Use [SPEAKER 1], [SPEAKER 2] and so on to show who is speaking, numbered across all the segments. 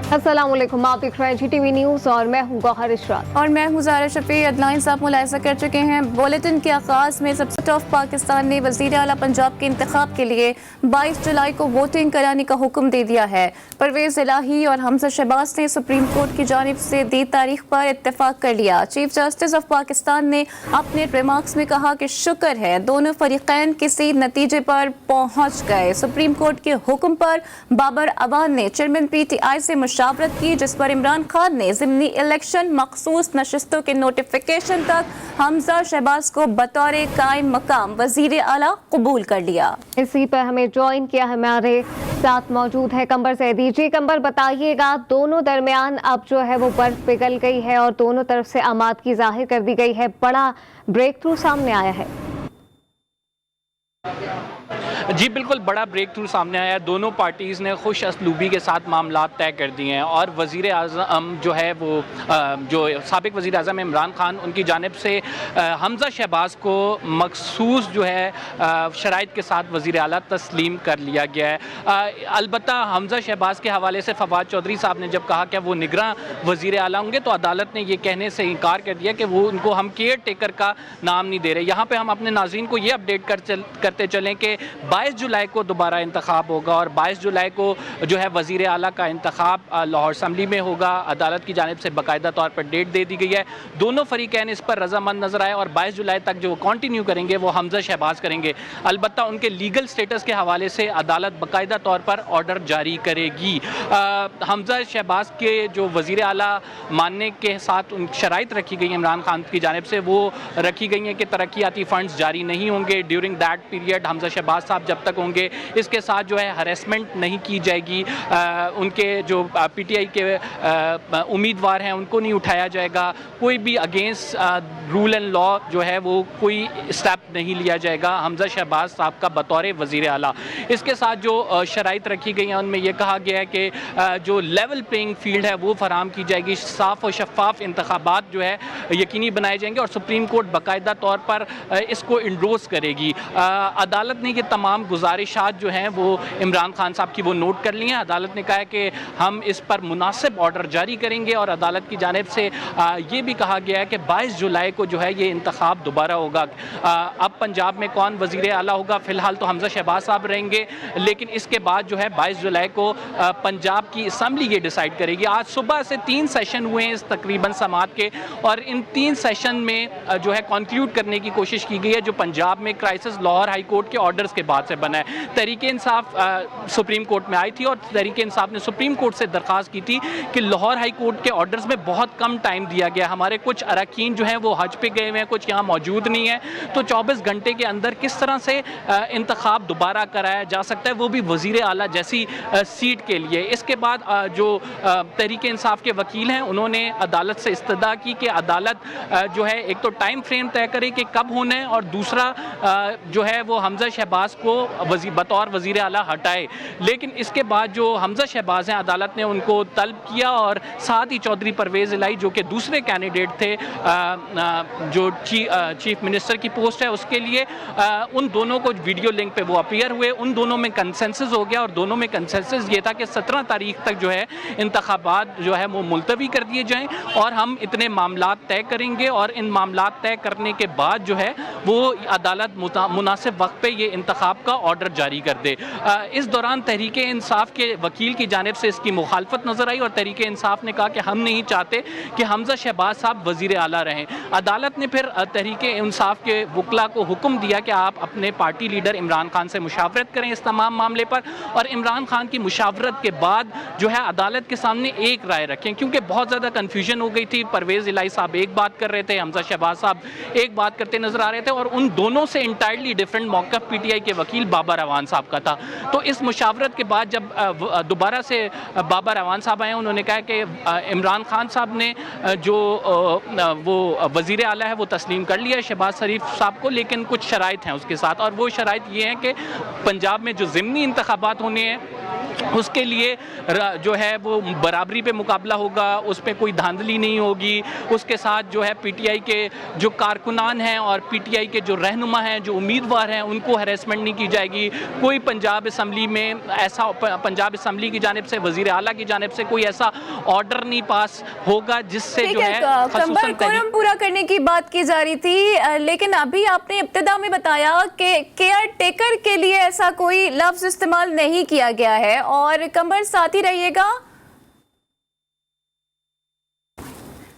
[SPEAKER 1] अस्सलाम वालेकुम, आप देख रहे हैं GTV न्यूज़ और मैं हूँ गौहर इशरात
[SPEAKER 2] और मैं हूँ ज़ारा शफी। अदनाइन साहब मुलाहिज़ा कर चुके हैं। बुलेटिन के आगाज़ में सबसे टॉप पाकिस्तान ने वज़ीर आला पंजाब के इंतखाब के लिए 22 जुलाई को वोटिंग कराने का हुक्म दे दिया है। परवेज़ इलाही और हमजा शहबाज ने सुप्रीम कोर्ट की जानिब से दी तारीख पर इत्तेफाक कर लिया। चीफ जस्टिस ऑफ पाकिस्तान ने अपने रिमार्क्स में कहा कि शुक्र है दोनों फरीक़ैन किसी नतीजे पर पहुँच गए। सुप्रीम कोर्ट के हुक्म पर बाबर अवान ने चेयरमैन PTI से मुशावरत की, जिस पर इमरान खान ने ज़िमनी इलेक्शन मखसूस नशिस्तों के नोटिफिकेशन तक हमजा शहबाज को बतौर कायम मकाम वज़ीर आला कबूल कर लिया।
[SPEAKER 1] इसी पर हमें ज्वाइन किया हमारे साथ मौजूद है कंबर सैदी। जी कंबर, बताइएगा, दोनों दरमियान अब जो है वो बर्फ पिघल गई है और दोनों तरफ से आमादगी जाहिर कर दी गई है, बड़ा ब्रेक थ्रू सामने आया है।
[SPEAKER 3] जी बिल्कुल, बड़ा ब्रेक थ्रू सामने आया है। दोनों पार्टीज़ ने खुश असलूबी के साथ मामला तय कर दिए हैं और वज़ीर आज़म जो है वो जो साबिक वज़ीर आज़म इमरान खान, उनकी जानिब से हमजा शहबाज को मखसूस जो है शराइत के साथ वज़ीर आला तस्लीम कर लिया गया है। अलबत्ता हमजा शहबाज के हवाले से फवाद चौधरी साहब ने जब कहा कि वो निगरां वज़ीर आला होंगे तो अदालत ने ये कहने से इनकार कर दिया कि वो उनको हम केयर टेकर का नाम नहीं दे रहे। यहाँ पर हम अपने नाज़रीन को ये अपडेट करते चलें कि 22 जुलाई को दोबारा इंतखाब होगा और 22 जुलाई को जो है वज़ीर आला का इंतखाब लाहौर असम्बली में होगा। अदालत की जानिब से बाकायदा तौर पर डेट दे दी गई है। दोनों फरीकैन इस पर रजामंद नजर आए और 22 जुलाई तक जो कंटिन्यू करेंगे वो हमजा शहबाज करेंगे। अलबत्ता उनके लीगल स्टेटस के हवाले से अदालत बाकायदा तौर पर ऑर्डर जारी करेगी। हमजा शहबाज के जो वज़ीर आला मानने के साथ उन शराइत रखी गई इमरान खान की जानिब से, वो रखी गई हैं कि तरक्याती फ़ंड्स जारी नहीं होंगे during that period. Hamza Shahbaz साहब जब तक होंगे, इसके साथ जो है हरेसमेंट नहीं की जाएगी। उनके जो PTI के उम्मीदवार हैं उनको नहीं उठाया जाएगा। कोई भी अगेंस्ट रूल एंड लॉ जो है वो कोई स्टेप नहीं लिया जाएगा हमजा शहबाज साहब का बतौर वज़ीर आला। इसके साथ जो शराइत रखी गई हैं उनमें यह कहा गया है कि जो लेवल प्लेइंग फील्ड है वो फराम की जाएगी, साफ़ और शफाफ इंतखाबात जो है यकीनी बनाए जाएंगे और सुप्रीम कोर्ट बाकायदा तौर पर इसको इंडोर्स करेगी। अदालत ने ये तमाम गुजारिशात जो हैं वो इमरान खान साहब की वो नोट कर ली हैं। अदालत ने कहा है कि हम इस पर मुनासिब ऑर्डर जारी करेंगे और अदालत की जानिब से ये भी कहा गया है कि 22 जुलाई को जो है ये इंतखाब दोबारा होगा। अब पंजाब में कौन वज़ीर आला होगा, फ़िलहाल तो हमजा शहबाज साहब रहेंगे, लेकिन इसके बाद जो है 22 जुलाई को पंजाब की असम्बली ये डिसाइड करेगी। आज सुबह से 3 सेशन हुए हैं इस तकरीबन समात के और इन 3 सेशन में जो है कंक्लूड करने की कोशिश की गई है जो पंजाब में क्राइसिस लाहौर हाई कोर्ट के ऑर्डर्स के बाद से बना है। तहरीक इंसाफ सुप्रीम कोर्ट में आई थी और तहरीक इंसाफ ने सुप्रीम कोर्ट से दरख्वास्त की थी कि लाहौर हाई कोर्ट के ऑर्डर्स में बहुत कम टाइम दिया गया, हमारे कुछ अरकान जो हैं वो हज पे गए हुए हैं, कुछ यहाँ मौजूद नहीं है, तो 24 घंटे के अंदर किस तरह से इंतखाब दोबारा कराया जा सकता है, वो भी वज़ीर आला जैसी सीट के लिए। इसके बाद जो तहरीक इंसाफ के वकील हैं उन्होंने अदालत से इस्तदा की कि अदालत जो है एक तो टाइम फ्रेम तय करे कि कब होना है और दूसरा जो है वो हमजा शहबाज को बतौर वज़ीर आला हटाए। लेकिन इसके बाद जो हमजा शहबाज हैं अदालत ने उनको तलब किया और साथ ही चौधरी परवेज़ इलाही जो कि दूसरे कैंडिडेट थे जो चीफ मिनिस्टर की पोस्ट है उसके लिए, उन दोनों को वीडियो लिंक पे वो अपीयर हुए। उन दोनों में कंसेंसस हो गया और दोनों में कंसेंसस ये था कि 17 तारीख तक जो है इंतखाबात जो है वो मुलतवी कर दिए जाएँ और हम इतने मामलात तय करेंगे और इन मामलात तय करने के बाद जो है वो अदालत मुनासिब वक्त पे ये इंतखाब का ऑर्डर जारी कर दे। इस दौरान तहरीक इंसाफ के वकील की जानिब से इसकी मुखालफत नजर आई और तहरीक इंसाफ ने कहा कि हम नहीं चाहते कि हमजा शहबाज साहब वज़ीर आला रहें। अदालत ने फिर तहरीक इंसाफ के वकला को हुक्म दिया कि आप अपने पार्टी लीडर इमरान खान से मुशावरत करें इस तमाम मामले पर और इमरान खान की मुशावरत के बाद जो है अदालत के सामने एक राय रखें, क्योंकि बहुत ज़्यादा कन्फ्यूजन हो गई थी। परवेज़ इलाही साहब एक बात कर रहे थे, हमजा शहबाज साहब एक बात करते नजर आ रहे थे और उन दोनों से इंटायरली डिफरेंट मौक़िफ़ PTI के वकील बाबर अवान साहब का था। तो इस मुशावरत के बाद जब दोबारा से बाबर अवान साहब आए, उन्होंने कहा कि इमरान खान साहब ने जो वो वज़ीर आला है वो तस्लीम कर लिया शहबाज शरीफ साहब को, लेकिन कुछ शराइत हैं उसके साथ और वो शराइत ये हैं कि पंजाब में जो ज़िमनी इंतखाबात होने हैं उसके लिए जो है वो बराबरी पे मुकाबला होगा, उसमें कोई धांधली नहीं होगी। उसके साथ जो है PTI के जो कारकुनान हैं और PTI पीटीआई के जो रहनुमा हैं, जो उम्मीदवार हैं, उनको हैरेसमेंट नहीं की जाएगी। कोई पंजाब असम्बली में ऐसा, पंजाब असम्बली की जानिब से, वज़ीर आला की जानिब से कोई ऐसा ऑर्डर नहीं पास होगा जिससे जो है
[SPEAKER 2] कंबर कोरम पूरा करने की बात की जा रही थी, लेकिन अभी आपने इब्तिदा में बताया कि केयर टेकर के लिए ऐसा कोई लफ्ज इस्तेमाल नहीं किया गया है। और कंबर साथ ही रहिएगा।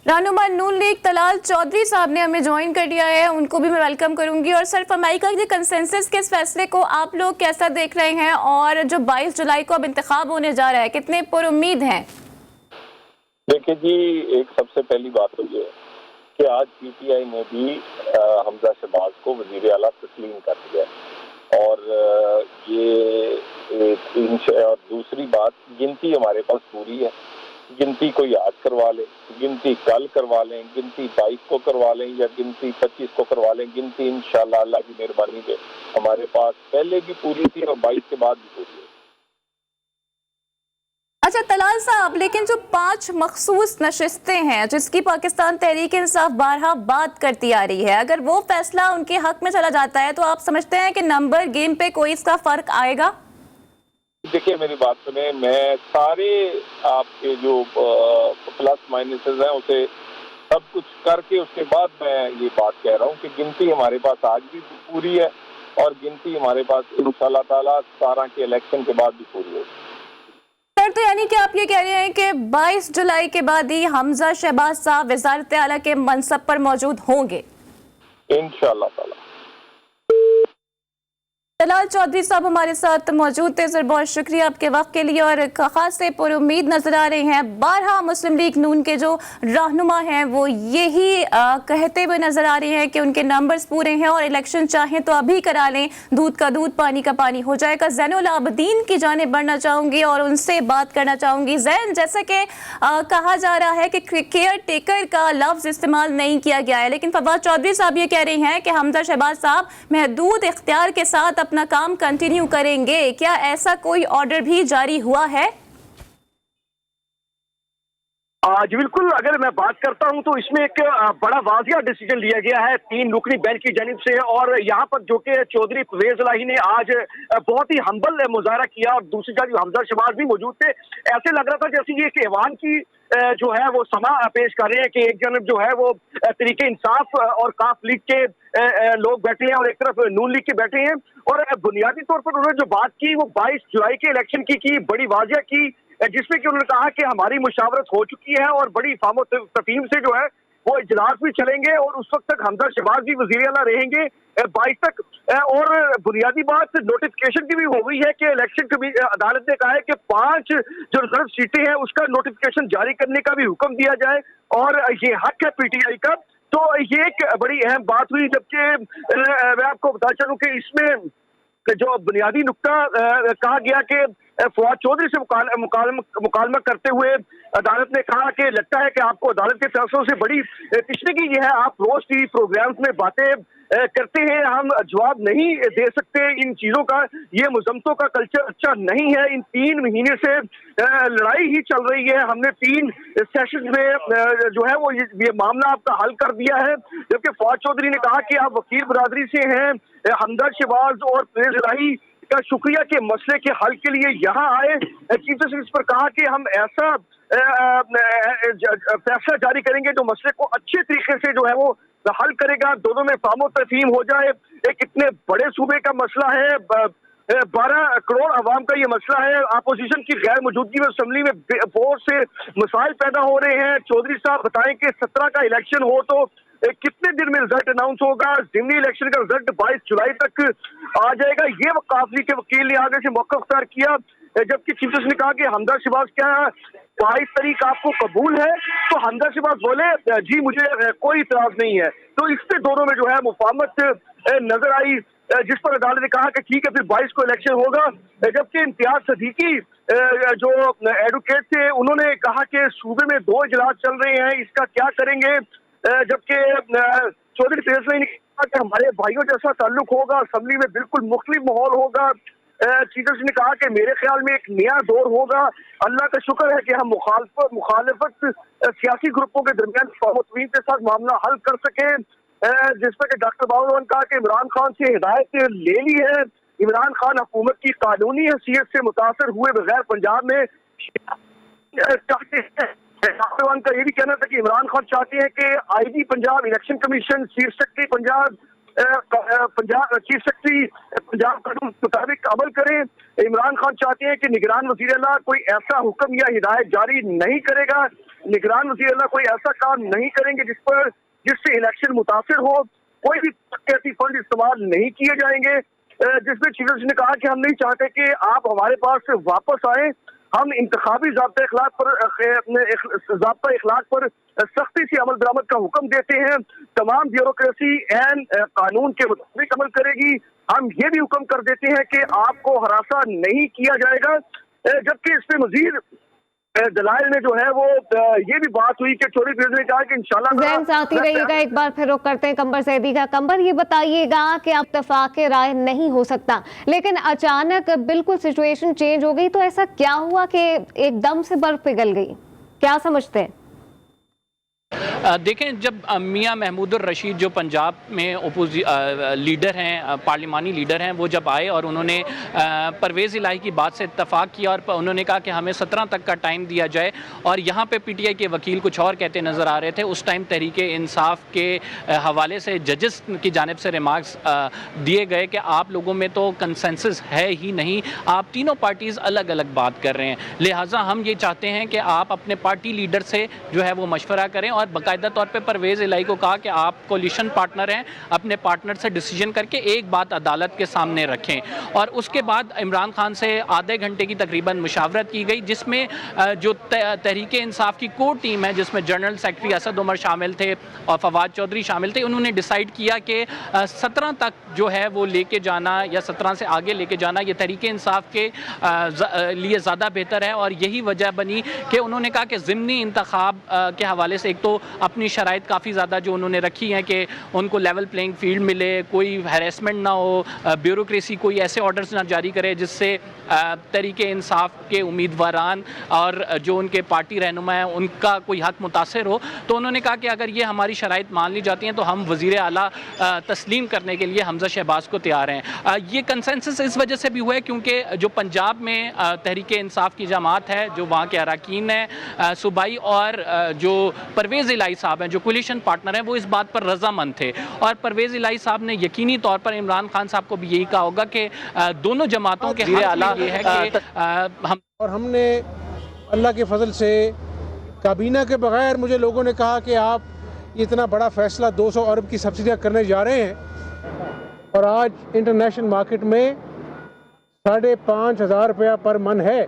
[SPEAKER 2] रहनुमा नून लीग तलाल चौधरी साहब ने हमें ज्वाइन कर लिया है, उनको भी मैं वेलकम करूंगी। और सर फरमाइएगा कि कंसेंसस के इस फैसले को आप लोग कैसा देख रहे हैं, और जो 22 जुलाई को अब इंतखाब होने जा रहा है, कितने पुरुम्मीद हैं?
[SPEAKER 4] देखिए जी, एक सबसे पहली बात तो ये है कि आज पीटीआई ने भी हमजा शहबाज को वज़ीर आला तस्लीम कर दिया है। और और दूसरी बात, गिनती हमारे पास पूरी है। गिनती कोई आज करवा ले, गिनती कल करवा लें, गिनती 22 को करवा लें या गिनती 25 को करवा लें, गिनती इंशाल्लाह अल्लाह की मेहरबानी से हमारे पास पहले भी पूरी थी और 22 के बाद भी पूरी है।
[SPEAKER 2] अच्छा तलाल साहब, लेकिन जो 5 मखसूस नशिस्तें हैं जिसकी पाकिस्तान तहरीक इंसाफ बारहा बात करती आ रही है, अगर वो फैसला उनके हक में चला जाता है तो आप समझते हैं कि नंबर गेम पे कोई इसका फर्क आएगा?
[SPEAKER 4] देखिए मेरी बात सुने, मैं सारे आपके जो प्लस माइनसेस हैं उसे सब कुछ करके उसके बाद मैं ये बात कह रहा हूँ कि गिनती हमारे पास आज भी पूरी है और गिनती हमारे पास इंशाल्लाह ताला 17 के इलेक्शन के बाद भी पूरी होगी।
[SPEAKER 2] सर तो यानी कि आप ये कह रहे हैं कि 22 जुलाई के बाद ही हमजा शहबाज साहब वज़ारत आला के मनसब पर मौजूद होंगे
[SPEAKER 4] इंशाल्लाह ताला।
[SPEAKER 2] तलाल चौधरी साहब हमारे साथ मौजूद थे। सर बहुत शुक्रिया आपके वक्त के लिए, और खास से पुरुम्मीद नजर आ रहे हैं। बारहा मुस्लिम लीग नून के जो रहनुमा हैं वो यही कहते हुए नजर आ रहे हैं कि उनके नंबर्स पूरे हैं और इलेक्शन चाहें तो अभी करा लें, दूध का दूध पानी का पानी हो जाएगा। ज़ैनुल आबदीन की जानिब बढ़ना चाहूँगी और उनसे बात करना चाहूँगी। जैन, जैसा कि कहा जा रहा है कि केयर टेकर का लफ्ज़ इस्तेमाल नहीं किया गया है, लेकिन फवाद चौधरी साहब ये कह रहे हैं कि हमजा शहबाज साहब महदूद इख्तियार के साथ अपना काम कंटिन्यू करेंगे। क्या ऐसा कोई ऑर्डर भी जारी हुआ है?
[SPEAKER 5] जी बिल्कुल, अगर मैं बात करता हूं तो इसमें एक बड़ा वाजिया डिसीजन लिया गया है 3 रुकनी बेंच की जानिब से। और यहाँ पर जो कि चौधरी परवेज इलाही ने आज बहुत ही हम्बल मुजाहरा किया और दूसरी जानिब हमजा शहबाज भी मौजूद थे। ऐसे लग रहा था जैसे ये एक ऐवान की जो है वो समा पेश कर रहे हैं कि एक जानिब जो है वो तरीके इंसाफ और काफ लीग के लोग बैठे हैं और एक तरफ नून लीग के बैठे हैं। और बुनियादी तौर पर उन्होंने जो बात की वो 22 जुलाई के इलेक्शन की बड़ी वाजिया की, जिसमें कि उन्होंने कहा कि हमारी मुशावरत हो चुकी है और बड़ी फामो तफहीम से जो है वो इजलास भी चलेंगे और उस वक्त तक हमजा शहबाज भी वज़ीर आला रहेंगे 22 तक। और बुनियादी बात नोटिफिकेशन की भी हो गई है कि इलेक्शन अदालत ने कहा है कि 5 जो रिजर्व सीटें हैं उसका नोटिफिकेशन जारी करने का भी हुक्म दिया जाए और ये हक है पीटीआई का। तो ये एक बड़ी अहम बात हुई। जबकि मैं आपको बता चलूं कि इसमें जो बुनियादी नुक्ता कहा गया कि फवाद चौधरी से मुकालमा करते हुए अदालत ने कहा कि लगता है कि आपको अदालत के फैसलों से बड़ी तशवीश ये है, आप रोज टीवी प्रोग्राम्स में बातें करते हैं, हम जवाब नहीं दे सकते इन चीजों का, ये मुजम्मतों का कल्चर अच्छा नहीं है। इन 3 महीने से लड़ाई ही चल रही है, हमने 3 सेशन में जो है वो ये मामला आपका हल कर दिया है। जबकि फवाद चौधरी ने कहा कि आप वकील बरादरी से हैं, हमजा शहबाज और परवेज इलाही का शुक्रिया के मसले के हल के लिए यहाँ आए। चीफ जस्टिस पर कहा कि हम ऐसा फैसला जारी करेंगे जो मसले को अच्छे तरीके से जो है वो हल करेगा, दोनों में फामो तफहीम हो जाए। एक इतने बड़े सूबे का मसला है, 12 करोड़ अवाम का ये मसला है, अपोजिशन की गैर मौजूदगी में असेंबली में बहुत से मसाइल पैदा हो रहे हैं। चौधरी साहब बताएं कि 17 का इलेक्शन हो तो कितने दिन में रिजल्ट अनाउंस होगा, ज़िमनी इलेक्शन का रिजल्ट 22 जुलाई तक आ जाएगा। ये काफी के वकील ने आगे से मौका अख्तियार किया। जबकि चीफ जस्टिस ने कहा कि हमजा शहबाज क्या 22 तारीख आपको कबूल है, तो हमजा शहबाज बोले जी मुझे कोई इतराज नहीं है। तो इससे दोनों में जो है मुफाहमत नजर आई, जिस पर अदालत ने कहा कि ठीक है फिर 22 को इलेक्शन होगा। जबकि इम्तियाज सदीकी जो एडवोकेट थे उन्होंने कहा कि सूबे में 2 इजलास चल रहे हैं, इसका क्या करेंगे। जबकि चौधरी परवेज इलाही ने कहा कि हमारे भाइयों जैसा ताल्लुक होगा, असेंबली में बिल्कुल मुख्तलिफ माहौल होगा। चीफ जस्टिस ने कहा कि मेरे ख्याल में एक नया दौर होगा, अल्लाह का शुक्र है कि हम मुखालफत सियासी ग्रुपों के दरमियान के साथ मामला हल कर सके। जिसमें कि डॉक्टर बाबू ने कहा कि इमरान खान से हिदायत ले ली है, इमरान खान हुकूमत की कानूनी हैसियत से मुतासर हुए बगैर पंजाब में चाहते हैं। का ये भी कहना था कि इमरान खान चाहते हैं कि IG Punjab, election commission, chief secretary Punjab chief secretary Punjab कानून के मुताबिक अमल करें। इमरान खान चाहते हैं कि निगरान वज़ीर आला कोई ऐसा हुक्म या हिदायत जारी नहीं करेगा, निगरान वज़ीर आला कोई ऐसा काम नहीं करेंगे जिससे इलेक्शन मुतासर हो। कोई भी ऐसी फंड इस्तेमाल नहीं किए जाएंगे। जिसमें चीफ सेक्रेटरी ने कहा कि हम नहीं चाहते कि आप हमारे पास वापस आए, हम इंतखाबी ज़ाब्ता इखलाक पर सख्ती से अमल दरामद का हुक्म देते हैं। तमाम ब्यूरोक्रेसी एन कानून के मुताबिक अमल करेगी। हम ये भी हुक्म कर देते हैं कि आपको हरासा नहीं किया जाएगा। जबकि इसमें मजीद दलाइल में जो है वो ये भी बात हुई कि चौधरी परवेज ने कहा कि इंशाल्लाह
[SPEAKER 1] जैन साथ ही रहिएगा, एक बार फिर रुक करते हैं कंबर सैदी का। कंबर, ये बताइएगा कि अब इत्तेफाक राय नहीं हो सकता, लेकिन अचानक बिल्कुल सिचुएशन चेंज हो गई, तो ऐसा क्या हुआ कि एकदम से बर्फ पिघल गई? क्या समझते हैं?
[SPEAKER 3] देखें, जब मियां महमूदुर रशीद जो पंजाब में लीडर हैं, पार्लिमानी लीडर हैं, वो जब आए और उन्होंने परवेज़ इलाही की बात से इत्तफाक किया और उन्होंने कहा कि हमें 17 तक का टाइम दिया जाए, और यहाँ पे पीटीआई के वकील कुछ और कहते नज़र आ रहे थे। उस टाइम तहरीके इंसाफ के हवाले से जजेस की जानिब से रिमार्क्स दिए गए कि आप लोगों में तो कंसेंसस है ही नहीं, आप तीनों पार्टीज़ अलग अलग बात कर रहे हैं, लिहाजा हम ये चाहते हैं कि आप अपने पार्टी लीडर से जो है वो मशवरा करें। और बाकायदा तौर पे परवेज़ इलाही को कहा कि आप कोलिशन पार्टनर हैं, अपने पार्टनर से डिसीजन करके एक बात अदालत के सामने रखें। और उसके बाद इमरान खान से आधे घंटे की तकरीबन मुशावरत की गई, जिसमें जो तहरीके इंसाफ की कोर टीम है, जिसमें जनरल सेक्रेटरी असद उमर शामिल थे और फवाद चौधरी शामिल थे, उन्होंने डिसाइड किया कि 17 तक जो है वो लेके जाना या 17 से आगे लेके जाना ये तहरीके इंसाफ के लिए ज़्यादा बेहतर है। और यही वजह बनी कि उन्होंने कहा कि ज़िमनी इंतखाब के हवाले से एक तो अपनी शराइत काफ़ी ज़्यादा जो उन्होंने रखी हैं कि उनको लेवल प्लेइंग फील्ड मिले, कोई हैरेसमेंट ना हो, ब्यूरोक्रेसी कोई ऐसे ऑर्डर्स ना जारी करे जिससे तहरीके इंसाफ के उम्मीदवारान और जो उनके पार्टी रहनुमा हैं उनका कोई हक मुतासर हो। तो उन्होंने कहा कि अगर ये हमारी शराइत मान ली जाती हैं तो हम वज़ीर आला तस्लीम करने के लिए हमजा शहबाज को तैयार हैं। ये कंसेंसस इस वजह से भी हुआ है क्योंकि जो पंजाब में तहरीके इंसाफ की जमात है, जो वहाँ के अरकान हैं सूबाई, और जो परवेज़ इलाही साहब हैं जो कोलिशन पार्टनर हैं, वो इस बात पर रजामंद थे। और परवेज़ इलाही साहब ने यकीनी तौर पर इमरान खान साहब को भी यही कहा होगा कि दोनों जमातों के हाथ में ये है कि
[SPEAKER 6] हमने अल्लाह के फजल से काबीना के बगैर, मुझे लोगों ने कहा कि आप इतना बड़ा फैसला 200 अरब की सब्सिडियाँ करने जा रहे हैं, और आज इंटरनेशनल मार्केट में 5,500 रुपया पर मन है।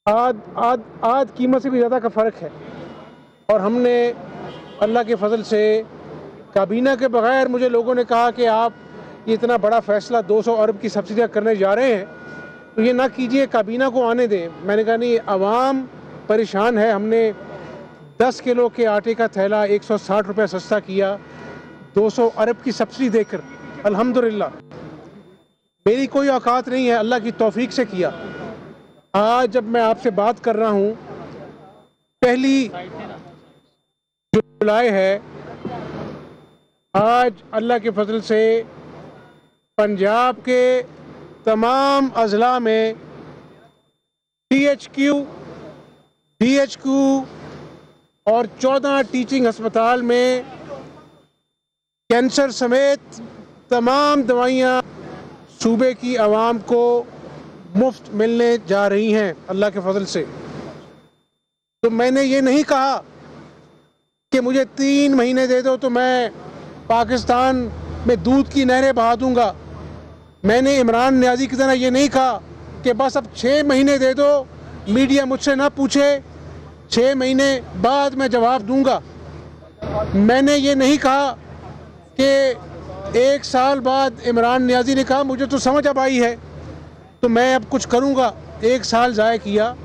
[SPEAKER 6] आध कीमत से भी ज़्यादा का फ़र्क है। और हमने अल्लाह के फजल से काबीना के बगैर, मुझे लोगों ने कहा कि आप इतना बड़ा फ़ैसला 200 अरब की सब्सिडियाँ करने जा रहे हैं, तो ये ना कीजिए, काबीना को आने दें। मैंने कहा नहीं, आवाम परेशान है। हमने 10 किलो के आटे का थैला 160 रुपये सस्ता किया 200 अरब की सब्सिडी देकर। अल्हम्दुलिल्लाह, मेरी कोई औकात नहीं है, अल्लाह की तौफीक से किया। आज जब मैं आपसे बात कर रहा हूँ, 1 जुलाई है, आज अल्लाह के फजल से पंजाब के तमाम अजला में THQ, DHQ और 14 टीचिंग अस्पताल में कैंसर समेत तमाम दवाइयाँ सूबे की आवाम को मुफ्त मिलने जा रही हैं अल्लाह के फजल से। तो मैंने ये नहीं कहा कि मुझे 3 महीने दे दो तो मैं पाकिस्तान में दूध की नहरें बहा दूंगा। मैंने इमरान नियाज़ी की तरह ये नहीं कहा कि बस अब 6 महीने दे दो, मीडिया मुझसे ना पूछे, 6 महीने बाद मैं जवाब दूंगा। मैंने ये नहीं कहा कि 1 साल बाद इमरान नियाज़ी ने कहा मुझे तो समझ अब आई है तो मैं अब कुछ करूंगा। 1 साल ज़ाया किया।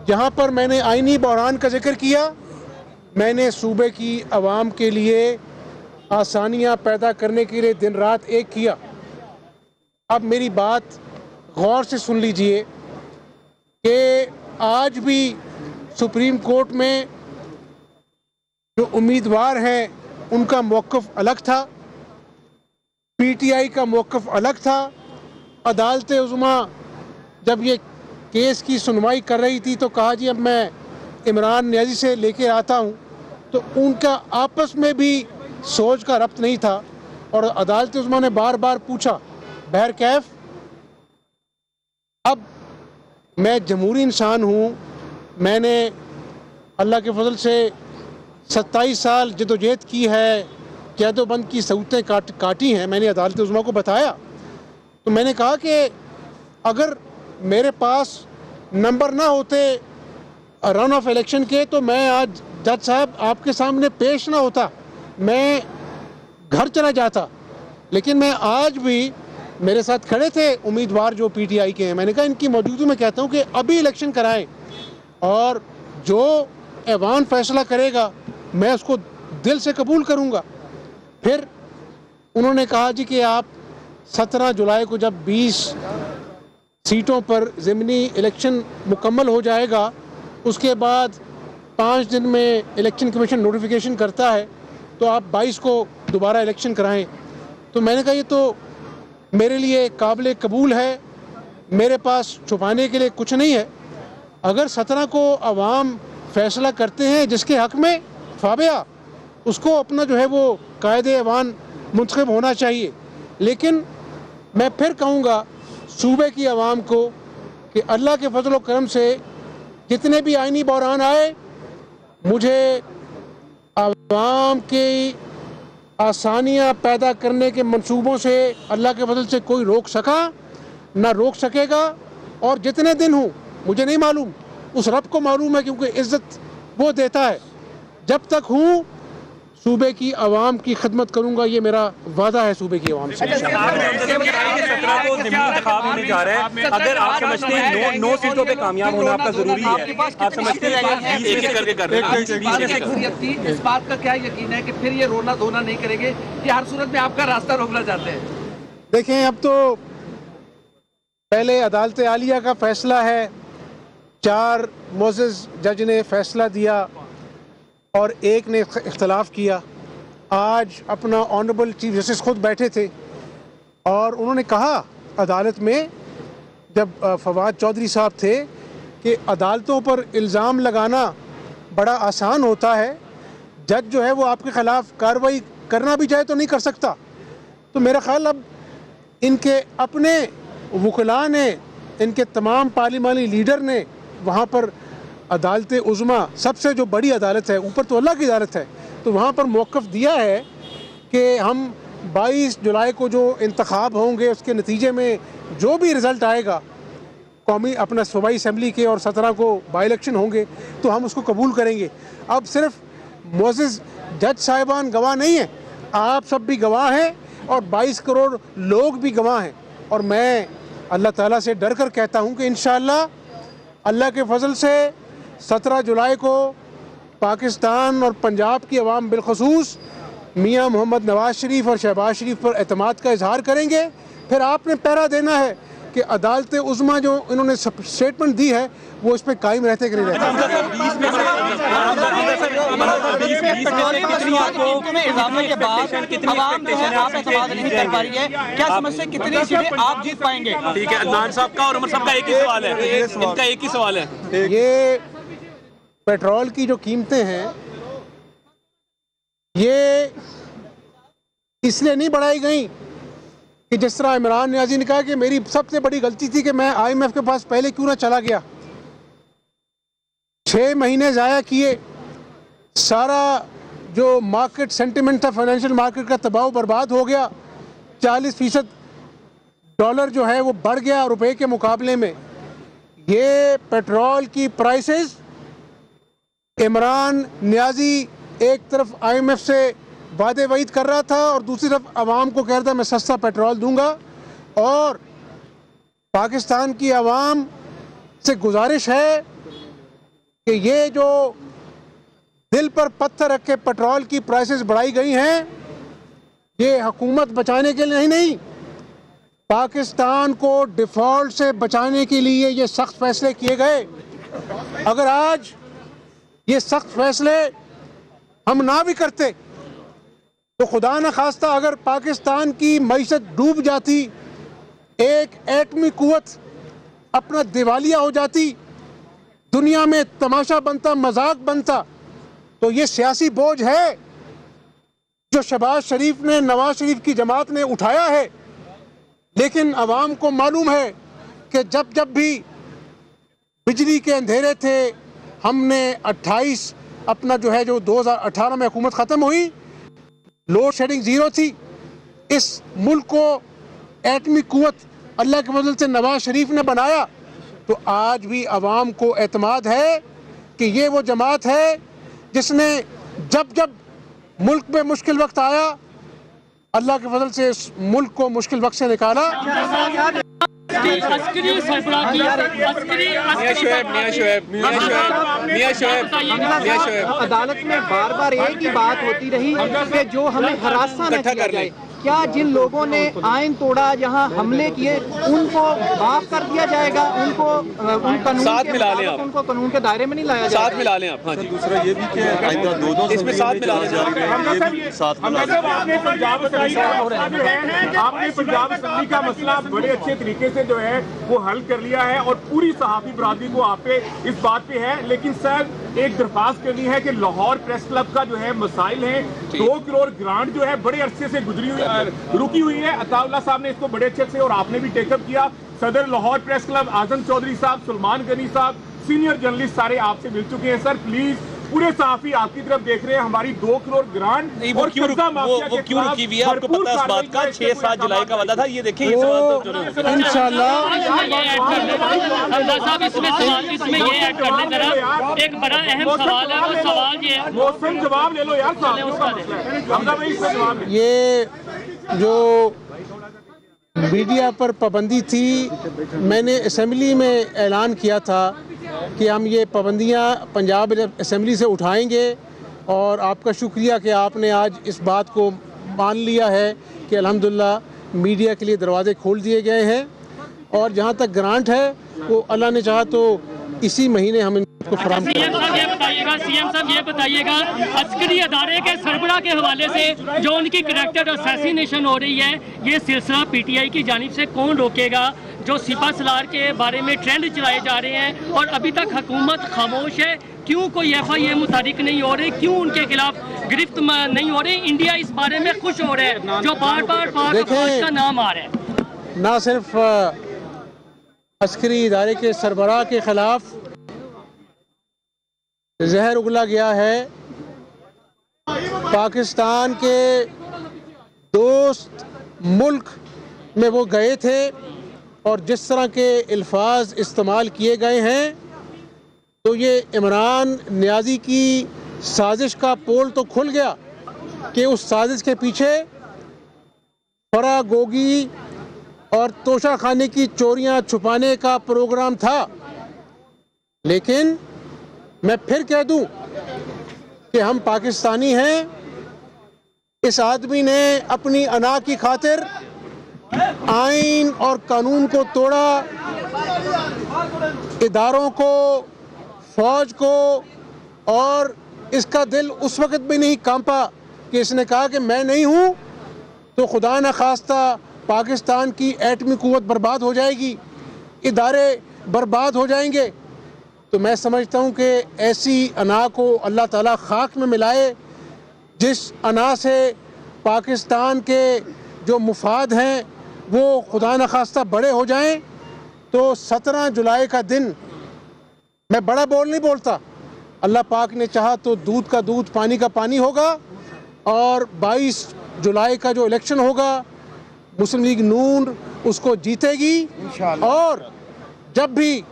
[SPEAKER 6] जहाँ पर मैंने आईनी बहरान का जिक्र किया, मैंने सूबे की आवाम के लिए आसानियाँ पैदा करने के लिए दिन रात एक किया। अब मेरी बात गौर से सुन लीजिए कि आज भी सुप्रीम कोर्ट में जो उम्मीदवार हैं उनका मौक़िफ़ अलग था, पीटीआई का मौक़िफ़ अलग था। अदालत उज़्मा जब ये केस की सुनवाई कर रही थी तो कहा जी अब मैं इमरान नियाज़ी से लेके आता हूँ, तो उनका आपस में भी सोच का रब्त नहीं था। और अदालत उज़्मा ने बार बार पूछा बहर कैफ। अब मैं जमहूरी इंसान हूँ, मैंने अल्लाह के फजल से 27 साल जदोजहद की है, कैदोबंद की सहूलतें काटी हैं। मैंने अदालत उज़्मा को बताया, तो मैंने कहा कि अगर मेरे पास नंबर ना होते रन ऑफ इलेक्शन के तो मैं आज जज साहब आपके सामने पेश ना होता, मैं घर चला जाता। लेकिन मैं आज भी, मेरे साथ खड़े थे उम्मीदवार जो पीटीआई के हैं, मैंने कहा इनकी मौजूदगी में कहता हूँ कि अभी इलेक्शन कराएं और जो ऐवान फैसला करेगा मैं उसको दिल से कबूल करूँगा। फिर उन्होंने कहा जी कि आप 17 जुलाई को जब 20 सीटों पर ज़िमनी इलेक्शन मुकम्मल हो जाएगा, उसके बाद 5 दिन में इलेक्शन कमीशन नोटिफिकेशन करता है, तो आप 22 को दोबारा इलेक्शन कराएं। तो मैंने कहा ये तो मेरे लिए काबिल कबूल है, मेरे पास छुपाने के लिए कुछ नहीं है। अगर 17 को अवाम फैसला करते हैं जिसके हक़ में फाबिया, उसको अपना जो है वो कायदे ऐवान मुंतखब होना चाहिए। लेकिन मैं फिर कहूँगा सूबे की आवाम को कि अल्लाह के फजल व करम से जितने भी आइनी बहरान आए, मुझे आवाम की आसानियाँ पैदा करने के मंसूबों से अल्लाह के फजल से कोई रोक सका ना रोक सकेगा। और जितने दिन हूँ मुझे नहीं मालूम, उस रब को मालूम है, क्योंकि इज़्ज़त वो देता है। जब तक हूँ सूबे की आवाम की खिदमत करूँगा, ये मेरा वादा है सूबे की आवाम से।
[SPEAKER 7] अगर आप समझते हैं 9 सीटों पे कामयाब होना आपका जरूरी है, आप समझते हैं एक एक करके कर रहे हैं,
[SPEAKER 8] इस बात का क्या यकीन है कि फिर ये रोना धोना नहीं करेंगे कि हर सूरत में आपका रास्ता रोकना चाहते हैं?
[SPEAKER 6] देखें, अब तो पहले अदालत आलिया का फैसला है, 4 मोअज़्ज़ज़ जज ने फैसला दिया और एक ने इख्तलाफ किया। आज अपना ऑनरेबल चीफ जस्टिस खुद बैठे थे और उन्होंने कहा अदालत में, जब फवाद चौधरी साहब थे, कि अदालतों पर इल्ज़ाम लगाना बड़ा आसान होता है, जज जो है वो आपके ख़िलाफ़ कार्रवाई करना भी चाहे तो नहीं कर सकता। तो मेरा ख़्याल अब इनके अपने वकला ने, इनके तमाम पार्लिमानी लीडर ने वहाँ पर अदालत उज़्मा, सबसे जो बड़ी अदालत है, ऊपर तो अल्लाह की अदालत है, तो वहाँ पर मौक़िफ़ दिया है कि हम 22 जुलाई को जो इंतखाब होंगे उसके नतीजे में जो भी रिज़ल्ट आएगा, कौमी अपना सूबाई असम्बली के, और 17 को बाई इलेक्शन होंगे, तो हम उसको कबूल करेंगे। अब सिर्फ मुअज़्ज़ज़ जज साहिबान गवाह नहीं हैं, आप सब भी गवाह हैं और 22 करोड़ लोग भी गवाह हैं। और मैं अल्लाह ताला से डर कर कहता हूँ कि इंशाअल्लाह अल्लाह के फजल से 17 जुलाई को पाकिस्तान और पंजाब की अवाम बिलखसूस मियाँ मोहम्मद नवाज शरीफ और शहबाज शरीफ पर एतमाद का इजहार करेंगे। फिर आपने पहरा देना है कि अदालत उज़्मा जो इन्होंने स्टेटमेंट दी है वो इस पर कायम रहते कि नहीं रहते।
[SPEAKER 7] ठीक है, अदनान साहब का और उमर साहब का एक ही सवाल है, इनका एक ही सवाल है।
[SPEAKER 6] ये पेट्रोल की जो कीमतें हैं ये इसलिए नहीं बढ़ाई गई कि जिस तरह इमरान नियाज़ी ने कहा कि मेरी सबसे बड़ी गलती थी कि मैं IMF के पास पहले क्यों ना चला गया। 6 महीने ज़ाया किए, सारा जो मार्केट सेंटिमेंट था, फाइनेंशियल मार्केट का तबाह बर्बाद हो गया। 40% डॉलर जो है वो बढ़ गया रुपए के मुकाबले में। ये पेट्रोल की प्राइसेस, इमरान नियाज़ी एक तरफ IMF से वादे वईद कर रहा था और दूसरी तरफ आवाम को कह रहा था मैं सस्ता पेट्रोल दूंगा। और पाकिस्तान की आवाम से गुजारिश है कि ये जो दिल पर पत्थर रख के पेट्रोल की प्राइसेस बढ़ाई गई हैं, ये हुकूमत बचाने के लिए नहीं, पाकिस्तान को डिफ़ॉल्ट से बचाने के लिए ये सख्त फैसले किए गए। अगर आज ये सख्त फैसले हम ना भी करते तो खुदा न खास्ता अगर पाकिस्तान की मईशत डूब जाती, एक एटमी कुव्वत अपना दिवालिया हो जाती, दुनिया में तमाशा बनता, मजाक बनता, तो ये सियासी बोझ है जो शहबाज शरीफ ने, नवाज शरीफ की जमात ने उठाया है। लेकिन अवाम को मालूम है कि जब जब भी बिजली के अंधेरे थे, हमने 28 अपना जो है, जो 2018 में हुकूमत ख़त्म हुई, लोड शेडिंग ज़ीरो थी। इस मुल्क को एटमी कुव्वत अल्लाह के फजल से नवाज शरीफ ने बनाया। तो आज भी अवाम को एतमाद है कि ये वो जमात है जिसने जब जब मुल्क में मुश्किल वक्त आया, अल्लाह के फजल से इस मुल्क को मुश्किल वक्त से निकाला।
[SPEAKER 9] अदालत में बार बार एक ही बात होती रही कि जो हमें हरासा न किया जाए। क्या जिन लोगों ने आइन तोड़ा, यहाँ हमले किए, उनको माफ कर दिया जाएगा? उनको उन कानून
[SPEAKER 7] साथ
[SPEAKER 9] के
[SPEAKER 7] मिला लें आप,
[SPEAKER 9] उनको कानून के दायरे में नहीं लाया जाएगा?
[SPEAKER 7] साथ मिला लें आप। हाँ जी,
[SPEAKER 10] दूसरा ये भी कि आइंदा दो
[SPEAKER 7] इसमें साथ मिला लें,
[SPEAKER 10] साथ मिला लें।
[SPEAKER 11] आपने पंजाब असेंबली का मसला बड़े अच्छे तरीके से जो है वो हल कर लिया है और पूरी सहाफी बरादरी को आप पे इस बात पे है। लेकिन सर एक दरख्वास्त करनी है कि लाहौर प्रेस क्लब का जो है मसाइल है, 2 करोड़ ग्रांट जो है बड़े अरसे से रुकी हुई है। अताउल्लाह साहब ने इसको बड़े अच्छे से और आपने भी टेकअप किया। सदर लाहौर प्रेस क्लब आजम चौधरी साहब, सलमान गनी साहब, सीनियर जर्नलिस्ट सारे आपसे मिल चुके हैं। सर प्लीज, पूरे सहाफी आपकी तरफ देख रहे हैं। हमारी 2 करोड़ ग्रांट
[SPEAKER 7] वो क्यों रुकी हुई है? आपको पता है इस बात का? 6-7 जुलाई का वादा था। ये देखिए ये सवाल
[SPEAKER 6] इंशाल्लाह
[SPEAKER 11] इसमें ये ऐड कर लें जरा, एक बड़ा अहम सवाल है, वो सवाल ये है, मौसम जवाब ले लो यार,
[SPEAKER 6] ये जो मीडिया पर पाबंदी थी, मैंने असेंबली में ऐलान किया था कि हम ये पाबंदियां पंजाब असेंबली से उठाएंगे। और आपका शुक्रिया कि आपने आज इस बात को मान लिया है कि अल्हम्दुलिल्लाह मीडिया के लिए दरवाजे खोल दिए गए हैं। और जहां तक ग्रांट है वो अल्लाह ने चाहा तो इसी महीने हम इनको फराहम करेंगे।
[SPEAKER 11] सीएम साहब ये बताइएगा, अस्करी अदारे के सरबराह के हवाले से जो उनकी करैक्टर असैसिनेशन हो रही है, ये सिलसिला पीटीआई की जानिब से कौन रोकेगा? जो सिपा सलार के बारे में ट्रेंड चलाए जा रहे हैं और अभी तक हुकूमत खामोश है, क्यों कोई FIA मुतारिक नहीं हो रहे, क्यों उनके खिलाफ गिरफ्त नहीं हो रहे? इंडिया इस बारे में खुश हो रहा है, जो बार बार का नाम आ रहा है।
[SPEAKER 6] ना सिर्फ अस्करी इदारे के सरबराह के खिलाफ जहर उगला गया है, पाकिस्तान के दोस्त मुल्क में वो गए थे और जिस तरह के अल्फाज इस्तेमाल किए गए हैं, तो ये इमरान नियाज़ी की साजिश का पोल तो खुल गया कि उस साजिश के पीछे फरागोगी और तोशा खाने की चोरियां छुपाने का प्रोग्राम था। लेकिन मैं फिर कह दूं कि हम पाकिस्तानी हैं। इस आदमी ने अपनी अना की खातिर आइन और कानून को तोड़ा, इदारों को, फौज को, और इसका दिल उस वक्त भी नहीं कांपा कि इसने कहा कि मैं नहीं हूं तो खुदा न खास्ता पाकिस्तान की एटमी कुव्वत बर्बाद हो जाएगी, इदारे बर्बाद हो जाएंगे। तो मैं समझता हूं कि ऐसी अना को अल्लाह ताला खाक में मिलाए, जिस अना से पाकिस्तान के जो मुफाद हैं वो खुदा न खास्ता बड़े हो जाएं। तो 17 जुलाई का दिन, मैं बड़ा बोल नहीं बोलता, अल्लाह पाक ने चाहा तो दूध का दूध, पानी का पानी होगा। और 22 जुलाई का जो इलेक्शन होगा, मुस्लिम लीग नून उसको जीतेगी। और जब भी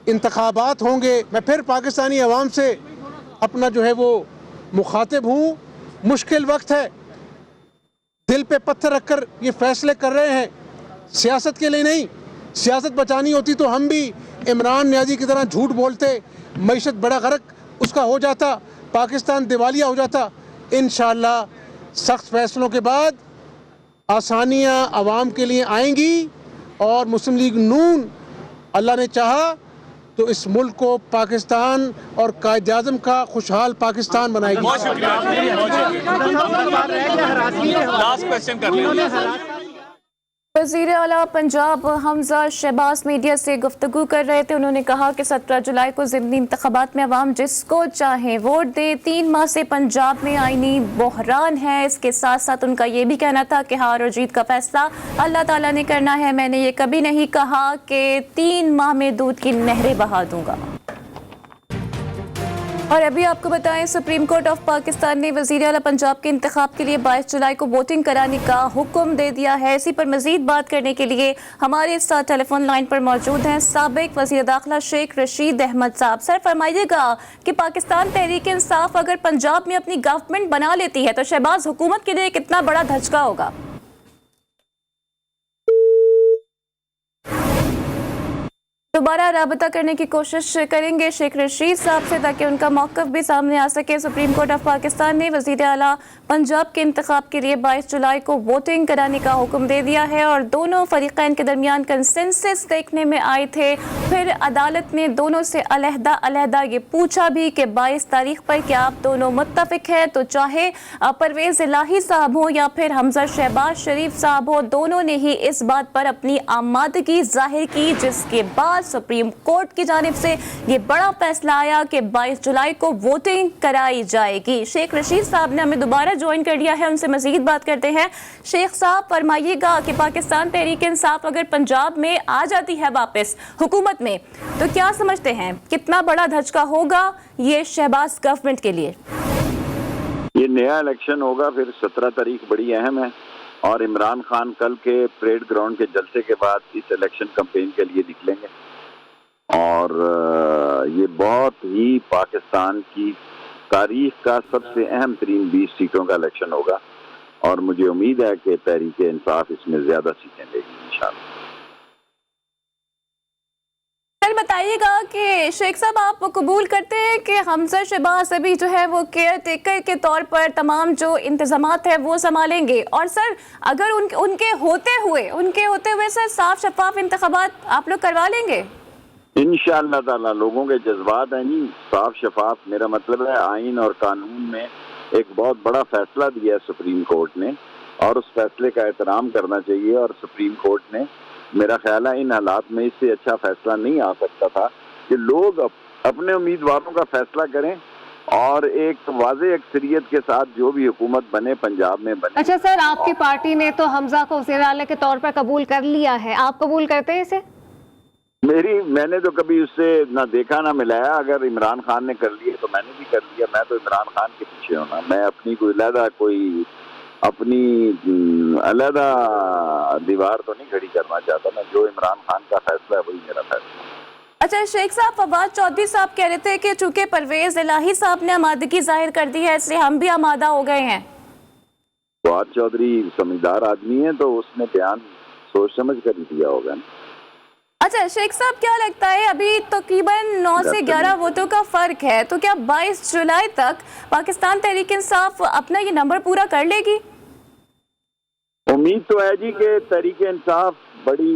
[SPEAKER 6] इंतखाबात होंगे, मैं फिर पाकिस्तानी अवाम से अपना जो है वो मुखातिब हूँ, मुश्किल वक्त है, दिल पे पत्थर रखकर ये फैसले कर रहे हैं, सियासत के लिए नहीं। सियासत बचानी होती तो हम भी इमरान नियाज़ी की तरह झूठ बोलते, मईशत बड़ा गर्क उसका हो जाता, पाकिस्तान दिवालिया हो जाता। इंशाअल्लाह सख्त फैसलों के बाद आसानियाँ आवाम के लिए आएंगी और मुस्लिम लीग नून अल्लाह ने चाहा तो इस मुल्क को पाकिस्तान और कायद आज़म का खुशहाल पाकिस्तान बनाएगी।
[SPEAKER 7] बहुत शुक्रिया। लास्ट क्वेश्चन कर लें।
[SPEAKER 2] वज़ीर आला पंजाब हमजा शहबाज मीडिया से गुफ्तगू कर रहे थे। उन्होंने कहा कि 17 जुलाई को ज़िमनी इंतखाबात में अवाम जिसको चाहे वोट दे। 3 माह से पंजाब में आईनी बहरान है। इसके साथ साथ उनका ये भी कहना था कि हार और जीत का फैसला अल्लाह ताला ने करना है। मैंने ये कभी नहीं कहा कि 3 माह में दूध की नहरें बहा दूंगा। और अभी आपको बताएं, सुप्रीम कोर्ट ऑफ पाकिस्तान ने वज़ीर आला पंजाब के इंतखाब के लिए 22 जुलाई को वोटिंग कराने का हुक्म दे दिया है। इसी पर मजीद बात करने के लिए हमारे साथ टेलीफोन लाइन पर मौजूद हैं साबिक वज़ीर दाखिला शेख रशीद अहमद साहब। सर, फरमाइएगा कि पाकिस्तान तहरीक इंसाफ अगर पंजाब में अपनी गवर्नमेंट बना लेती है तो शहबाज हुकूमत के लिए कितना बड़ा धचका होगा? दोबारा राबता करने की कोशिश करेंगे शेख रशीद साहब से ताकि उनका मौक़िफ़ भी सामने आ सके। सुप्रीम कोर्ट ऑफ पाकिस्तान ने वज़ीर आला पंजाब के इंतखाब के लिए 22 जुलाई को वोटिंग कराने का हुक्म दे दिया है और दोनों फरीक़ैन के दरमियान कंसेंसस देखने में आए थे। फिर अदालत ने दोनों से अलहदा ये पूछा भी कि 22 तारीख पर क्या आप दोनों मुत्तफ़िक हैं, तो चाहे परवेज़ इलाही साहब हो या फिर हमजा शहबाज शरीफ साहब हो, दोनों ने ही इस बात पर अपनी आमादगी जाहिर की, जिसके बाद सुप्रीम कोर्ट की जानिब से ये बड़ा फैसला आया कि 22 जुलाई को वोटिंग कराई जाएगी। शेख रशीद साहब ने हमें दोबारा ज्वाइन कर लिया है, उनसे मजीद बात करते हैं। शेख साहब, फरमाइएगा कि पाकिस्तान तहरीक इंसाफ अगर पंजाब में आ जाती है वापस हुकूमत में, तो क्या समझते हैं कितना बड़ा धचका होगा ये शहबाज गवर्नमेंट के लिए?
[SPEAKER 12] ये नया इलेक्शन होगा, फिर 17 तारीख बड़ी अहम है और इमरान खान कल के परेड ग्राउंड के जलसे के बाद इस इलेक्शन कैंपेन के लिए निकलेंगे और ये बहुत ही पाकिस्तान की तारीख का सबसे अहम तरीन 20 सीटों का इलेक्शन होगा और मुझे उम्मीद है कि तहरीक इंसाफ इसमें ज्यादा सीटें लेगी इंशाल्लाह।
[SPEAKER 2] सर, बताइएगा कि शेख साहब, आप कबूल करते हैं कि हमजा शहबाज अभी जो है वो केयर टेकर के तौर पर तमाम जो इंतजामात है वो संभालेंगे? और सर, अगर उनके होते हुए सर साफ शफाफ इंतखाबात आप लोग करवा लेंगे?
[SPEAKER 12] इंशाअल्लाह ताला। लोगों के जज्बात हैं जी, साफ शफाफ। मेरा मतलब है आइन और कानून में एक बहुत बड़ा फैसला दिया है सुप्रीम कोर्ट ने और उस फैसले का एहतराम करना चाहिए। और सुप्रीम कोर्ट ने, मेरा ख्याल है, इन हालात में इससे अच्छा फैसला नहीं आ सकता था कि लोग अपने उम्मीदवारों का फैसला करें और एक वाज़ेह अक्सरियत के साथ जो भी हुकूमत बने पंजाब में बने।
[SPEAKER 1] अच्छा सर, आपकी पार्टी ने तो हमजा को वज़ीर आला के तौर पर कबूल कर लिया है, आप कबूल करते हैं इसे?
[SPEAKER 12] मैंने तो कभी उससे ना देखा ना मिलाया। अगर इमरान खान ने कर लिया तो मैंने भी कर लिया। मैं तो इमरान खान के पीछे हूँ ना। मैं अपनी अलहदा दीवार तो नहीं खड़ी करना चाहता ना। जो इमरान खान का फैसला है वही मेरा फैसला।
[SPEAKER 2] अच्छा शेख साहब, फवाद चौधरी साहब कह रहे थे कि चूंकि परवेज इलाही साहब ने आमादगी जाहिर कर दी है इसलिए हम भी आमादा हो गए हैं।
[SPEAKER 12] फवाद चौधरी समझदार आदमी है तो उसने बयान सोच समझ कर ही दिया होगा ना।
[SPEAKER 2] अच्छा शेख साहब, क्या लगता है अभी तकरीबन 9 से 11 वोटों का फर्क है, तो क्या 22 जुलाई तक पाकिस्तान तहरीक इंसाफ अपना ये नंबर पूरा कर लेगी?
[SPEAKER 12] उम्मीद तो है जी कि तहरीक इंसाफ बड़ी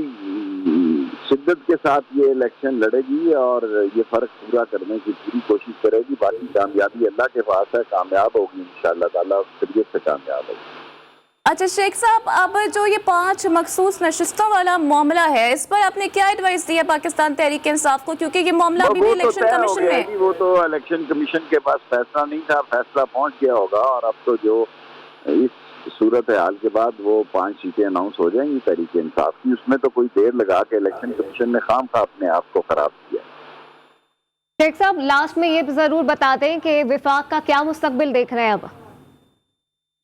[SPEAKER 12] शिद्दत के साथ ये इलेक्शन लड़ेगी और ये फर्क पूरा करने की पूरी कोशिश करेगी। बाकी कामयाबी अल्लाह के पास है, कामयाब होगी इंशाअल्लाह ताला, शरीयत से कामयाब होगी।
[SPEAKER 2] अच्छा शेख साहब, अब जो ये 5 मखसूस नशिस्तों वाला मामला है, इस पर आपने क्या एडवाइस दी है पाकिस्तान तहरीक इंसाफ को, क्योंकि ये मामला अभी भी इलेक्शन कमीशन में है?
[SPEAKER 12] वो तो इलेक्शन कमीशन के पास फैसला नहीं था, फैसला पहुंच गया होगा और अब तो जो इस सूरत हाल के बाद वो 5 सीटें अनाउंस हो जाएंगी तहरीक इंसाफ की। उसमें तो कोई देर लगा के इलेक्शन कमीशन ने खामखा अपने आप को खराब किया।
[SPEAKER 1] शेख साहब, लास्ट में ये जरूर बता दें कि विफाक का क्या मुस्तकबिल देख रहे हैं? अब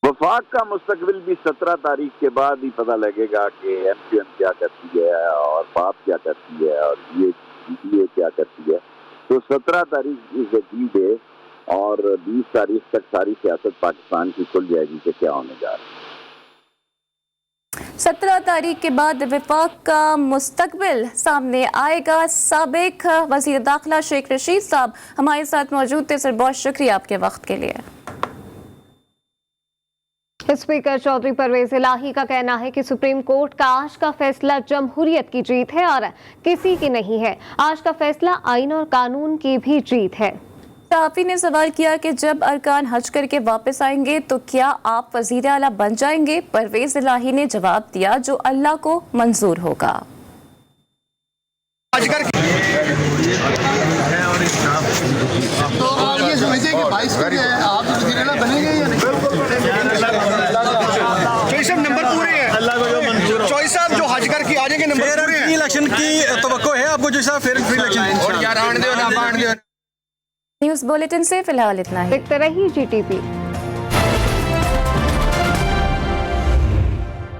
[SPEAKER 12] वफाक का मुस्तकबिल भी 17 तारीख के बाद ही पता लगेगा कि MQM क्या करती है और पाप क्या करती है और ये क्या करती है। तो 17 तारीख इज द डी डे और 20 तारीख तक सारी सियासत पाकिस्तान की खुल जाएगी कि क्या होने जा रहा है।
[SPEAKER 2] 17 तारीख के बाद विफाक का मुस्तकबिल सामने आएगा। साबिक वज़ीर दाखिला शेख रशीद साहब हमारे साथ मौजूद थे। सर, बहुत शुक्रिया आपके वक्त के लिए।
[SPEAKER 1] स्पीकर चौधरी परवेज इलाही का कहना है कि सुप्रीम कोर्ट का आज का फैसला जमहूरियत की जीत है और किसी की नहीं है। आज का फैसला आइन और कानून की भी जीत है।
[SPEAKER 2] सहाफी ने सवाल किया कि जब अरकान हज करके वापस आएंगे तो क्या आप वजीर आला बन जाएंगे? परवेज इलाही ने जवाब दिया, जो अल्लाह को मंजूर होगा।
[SPEAKER 10] तो आप ये समझिए कि 22 को जो है आप वज़ीर आला बनेंगे या नहीं?
[SPEAKER 5] चौधरी साहब नंबर पूरे हैं, अल्लाह को जो मंजूर हो। चौधरी साहब जो हज करके आ जाएंगे नंबर पूरे हैं।
[SPEAKER 7] इलेक्शन की तवक्को है आपको जो साहब फेयर इलेक्शन
[SPEAKER 2] न्यूज़ बुलेटिन से फिलहाल इतना ही।
[SPEAKER 1] देखते रहिए GTP।